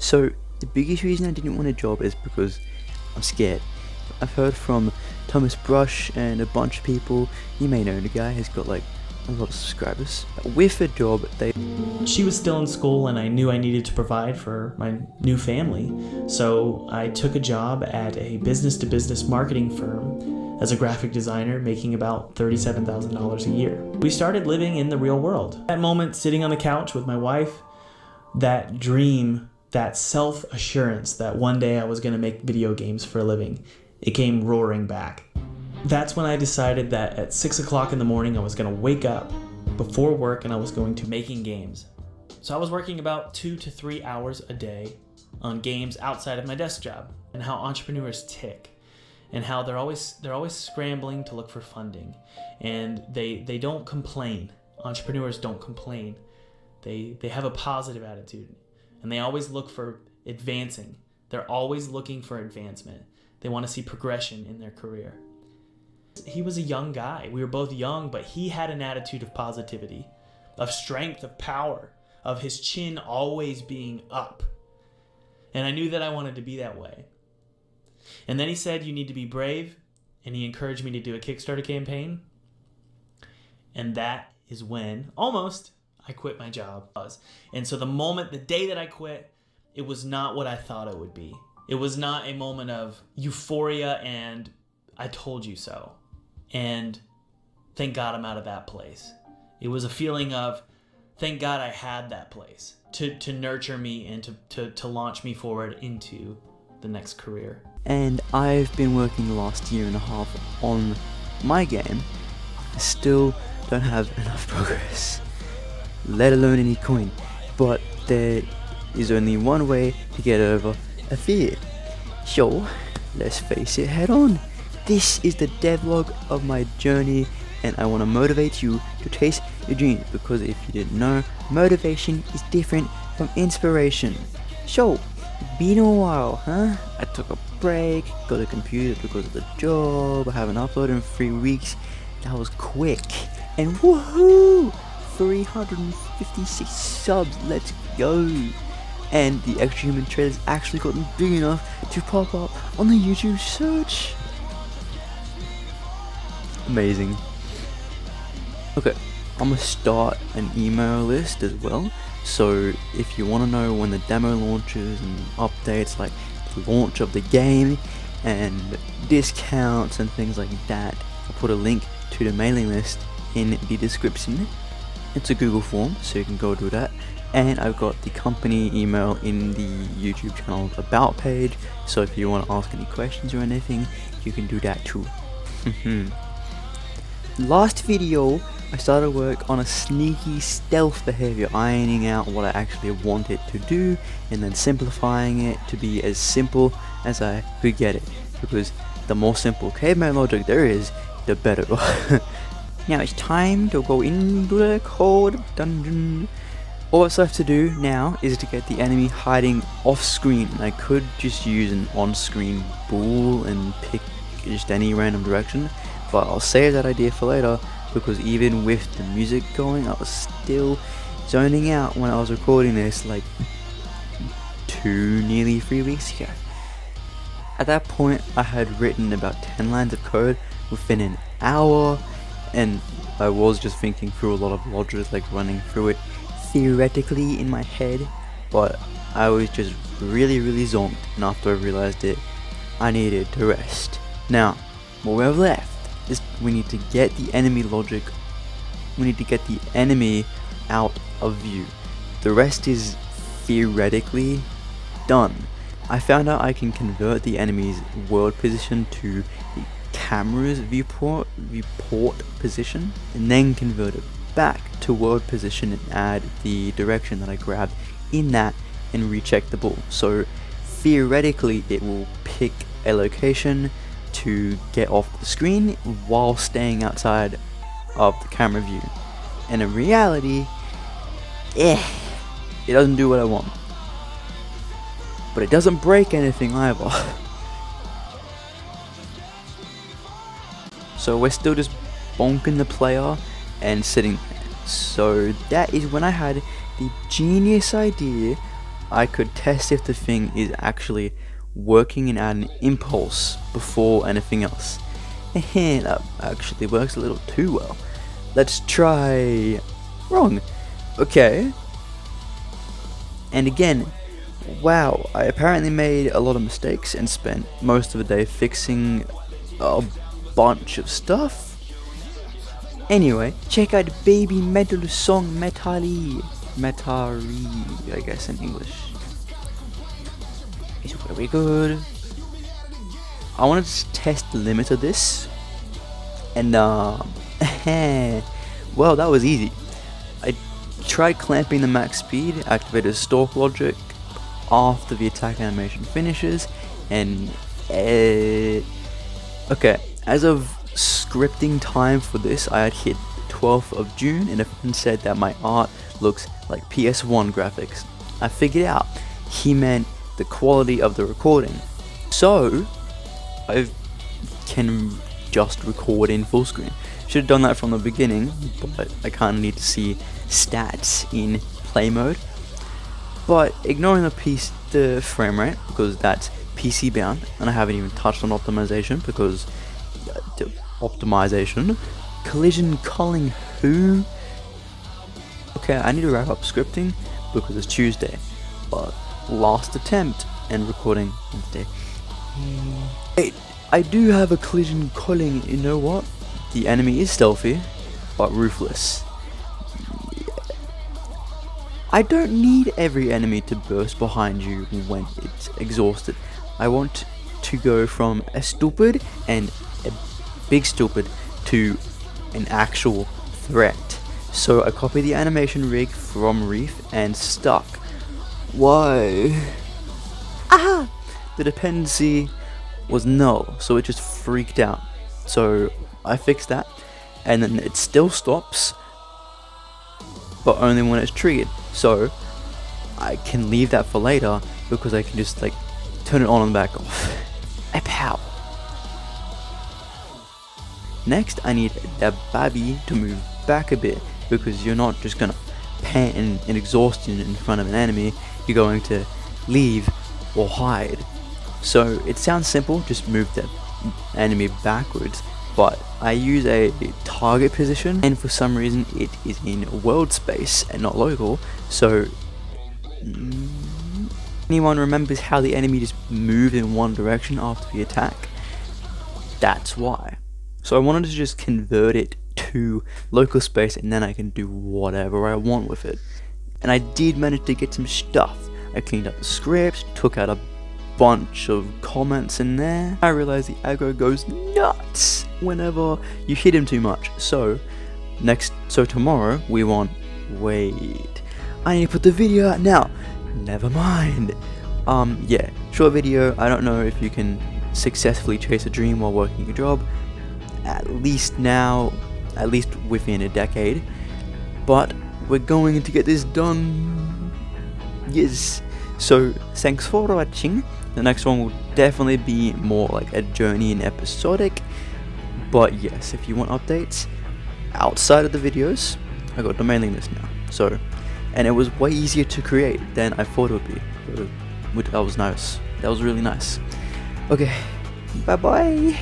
So the biggest reason I didn't want a job is because I'm scared. I've heard from Thomas Brush and a bunch of people, you may know the guy, he's got like a lot of subscribers. With a job, She was still in school and I knew I needed to provide for my new family. So I took a job at a business-to-business marketing firm as a graphic designer, making about $37,000 a year. We started living in the real world. That moment, sitting on the couch with my wife, that dream, that self-assurance that one day I was going to make video games for a living, it came roaring back. That's when I decided that at 6 o'clock in the morning I was going to wake up before work and I was going to making games. So I was working about 2 to 3 hours a day on games outside of my desk job, and how entrepreneurs tick and how they're always scrambling to look for funding, and they don't complain. Entrepreneurs don't complain. They have a positive attitude, and they always look for advancing. They're always looking for advancement. They want to see progression in their career. He was a young guy. We were both young, but he had an attitude of positivity, of strength, of power, of his chin always being up. And I knew that I wanted to be that way. And then he said, you need to be brave. And he encouraged me to do a Kickstarter campaign. And that is when, almost, I quit my job. And so the day that I quit, it was not what I thought it would be. It was not a moment of euphoria and I told you so. And thank God I'm out of that place. It was a feeling of, thank God I had that place to nurture me and to launch me forward into the next career. And I've been working the last year and a half on my game. I still don't have enough progress, let alone any coin. But there is only one way to get over a fear. So, let's face it head on. This is the devlog of my journey, and I want to motivate you to chase your dreams, because if you didn't know, motivation is different from inspiration. So, been a while, huh? I took a break, got a computer because of the job, I haven't uploaded in 3 weeks. That was quick. And woohoo! 356 subs, let's go! And the Extra Human trailer's actually gotten big enough to pop up on the YouTube search. Amazing. Okay, I'm gonna start an email list as well. So if you want to know when the demo launches and updates like the launch of the game and discounts and things like that, I'll put a link to the mailing list in the description. It's a Google form, so you can go do that. And I've got the company email in the YouTube channel about page, so if you want to ask any questions or anything, you can do that too. Last video, I started work on a sneaky stealth behavior, ironing out what I actually wanted to do and then simplifying it to be as simple as I could get it, because the more simple caveman logic there is, the better. Now it's time to go into the cold dungeon. All that's left to do now is to get the enemy hiding off screen. I could just use an on-screen bull and pick just any random direction, but I'll save that idea for later, because even with the music going, I was still zoning out when I was recording this like nearly 3 weeks ago. At that point, I had written about 10 lines of code within an hour, and I was just thinking through a lot of logic, like running through it theoretically in my head, but I was just really zonked, and after I realized it, I needed to rest. Now, what we have left is we need to get the enemy logic, we need to get the enemy out of view. The rest is theoretically done. I found out I can convert the enemy's world position to the camera's viewport position, and then convert it back to world position and add the direction that I grabbed in that and recheck the ball. So theoretically it will pick a location to get off the screen while staying outside of the camera view, and in reality it doesn't do what I want, but it doesn't break anything either. So we're still just bonking the player and sitting there. So that is when I had the genius idea I could test if the thing is actually working and add an impulse before anything else. That actually works a little too well. Let's try... Wrong. Okay. And again, wow, I apparently made a lot of mistakes and spent most of the day fixing a bunch of stuff. Anyway, check out Baby Metal song Metali, I guess in English. It's very good. I wanted to test the limit of this, and well, that was easy. I tried clamping the max speed, activated stalk logic after the attack animation finishes, and okay, as of scripting time for this, I had hit 12th of June, and a friend said that my art looks like PS1 graphics. I figured out he meant the quality of the recording, so I can just record in full screen. Should have done that from the beginning, but I kind of need to see stats in play mode. But ignoring the frame rate, because that's PC bound, and I haven't even touched on optimization because collision culling who? Okay, I need to wrap up scripting because it's Tuesday, but last attempt and recording Wednesday. Wait, I do have a collision culling. You know what? The enemy is stealthy, but ruthless. I don't need every enemy to burst behind you when it's exhausted. I want to go from a stupid and a big stupid to an actual threat. So I copied the animation rig from Reef and stuck. Why? Aha! The dependency was null, so it just freaked out. So I fixed that, and then it still stops, but only when it's triggered. So I can leave that for later because I can just like turn it on and back off. Pow. Next, I need the baby to move back a bit because you're not just gonna pant and exhaustion in front of an enemy. You're going to leave or hide. So it sounds simple, just move the enemy backwards, but I use a target position, and for some reason it is in world space and not local. So anyone remembers how the enemy just moved in one direction after the attack? That's why. So I wanted to just convert it to local space, and then I can do whatever I want with it. And I did manage to get some stuff. I cleaned up the script, took out a bunch of comments in there. I realized the aggro goes nuts whenever you hit him too much. So tomorrow we want, wait, I need to put the video out now. Never mind. Yeah, short video. I don't know if you can successfully chase a dream while working a job, at least within a decade, but we're going to get this done. Yes. So thanks for watching. The next one will definitely be more like a journey and episodic, but yes, if you want updates outside of the videos, I got domain link list now. So, and it was way easier to create than I thought it would be. That was nice. That was really nice. Okay, bye bye.